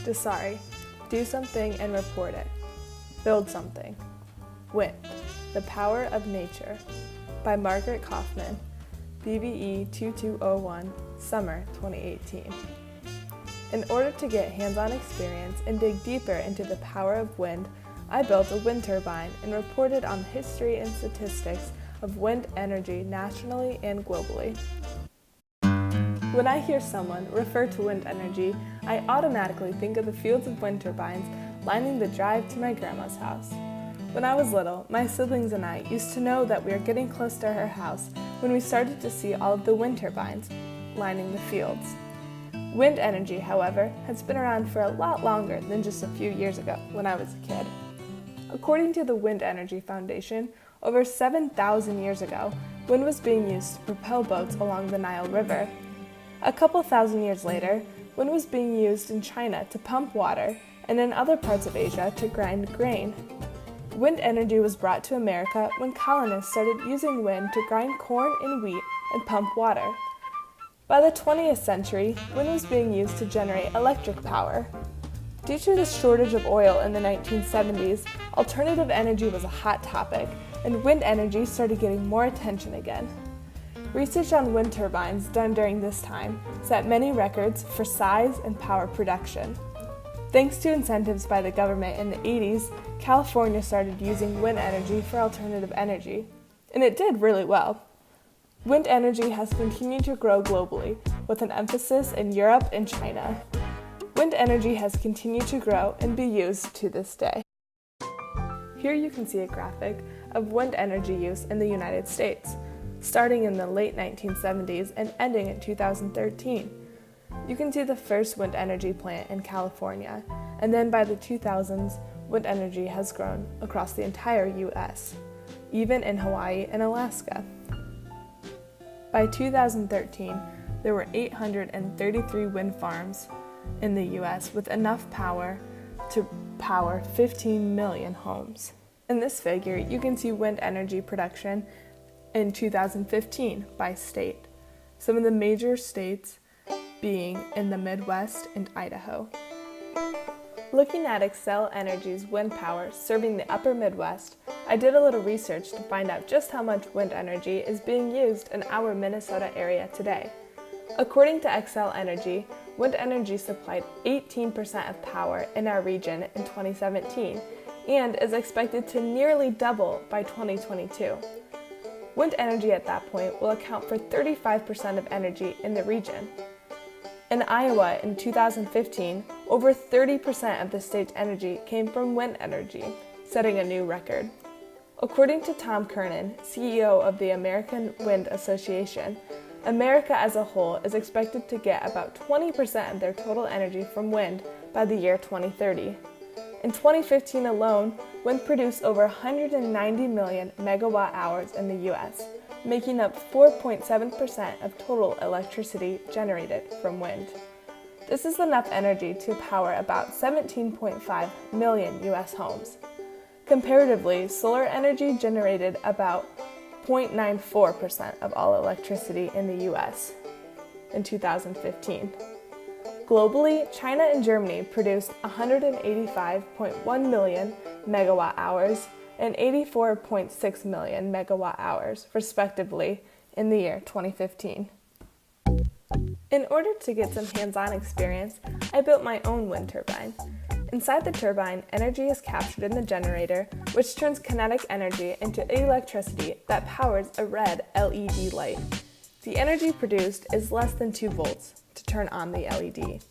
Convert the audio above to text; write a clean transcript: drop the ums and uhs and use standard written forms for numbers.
DSARI, do something and report it. Build something. Wind, the power of nature, by Margaret Kaufman, BBE 2201, summer 2018. In order to get hands-on experience and dig deeper into the power of wind, I built a wind turbine and reported on the history and statistics of wind energy nationally and globally. When I hear someone refer to wind energy, I automatically think of the fields of wind turbines lining the drive to my grandma's house. When I was little, my siblings and I used to know that we were getting close to her house when we started to see all of the wind turbines lining the fields. Wind energy, however, has been around for a lot longer than just a few years ago when I was a kid. According to the Wind Energy Foundation, over 7,000 years ago, wind was being used to propel boats along the Nile River. A couple thousand years later, wind was being used in China to pump water and in other parts of Asia to grind grain. Wind energy was brought to America when colonists started using wind to grind corn and wheat and pump water. By the 20th century, wind was being used to generate electric power. Due to the shortage of oil in the 1970s, alternative energy was a hot topic, and wind energy started getting more attention again. Research on wind turbines done during this time set many records for size and power production. Thanks to incentives by the government in the 80s, California started using wind energy for alternative energy, and it did really well. Wind energy has continued to grow globally, with an emphasis in Europe and China. Wind energy has continued to grow and be used to this day. Here you can see a graphic of wind energy use in the United States, starting in the late 1970s and ending in 2013. You can see the first wind energy plant in California, and then by the 2000s, wind energy has grown across the entire U.S., even in Hawaii and Alaska. By 2013, there were 833 wind farms in the U.S. with enough power to power 15 million homes. In this figure, you can see wind energy production in 2015 by state, some of the major states being in the Midwest and Idaho. Looking at Xcel Energy's wind power serving the upper Midwest, I did a little research to find out just how much wind energy is being used in our Minnesota area today. According to Xcel Energy, wind energy supplied 18% of power in our region in 2017 and is expected to nearly double by 2022. Wind energy at that point will account for 35% of energy in the region. In Iowa in 2015, over 30% of the state's energy came from wind energy, setting a new record. According to Tom Kernan, CEO of the American Wind Association, America as a whole is expected to get about 20% of their total energy from wind by the year 2030. In 2015 alone, wind produced over 190 million megawatt hours in the U.S., making up 4.7% of total electricity generated from wind. This is enough energy to power about 17.5 million U.S. homes. Comparatively, solar energy generated about 0.94% of all electricity in the U.S. in 2015. Globally, China and Germany produced 185.1 million megawatt hours and 84.6 million megawatt hours, respectively, in the year 2015. In order to get some hands-on experience, I built my own wind turbine. Inside the turbine, energy is captured in the generator, which turns kinetic energy into electricity that powers a red LED light. The energy produced is less than 2 volts to turn on the LED.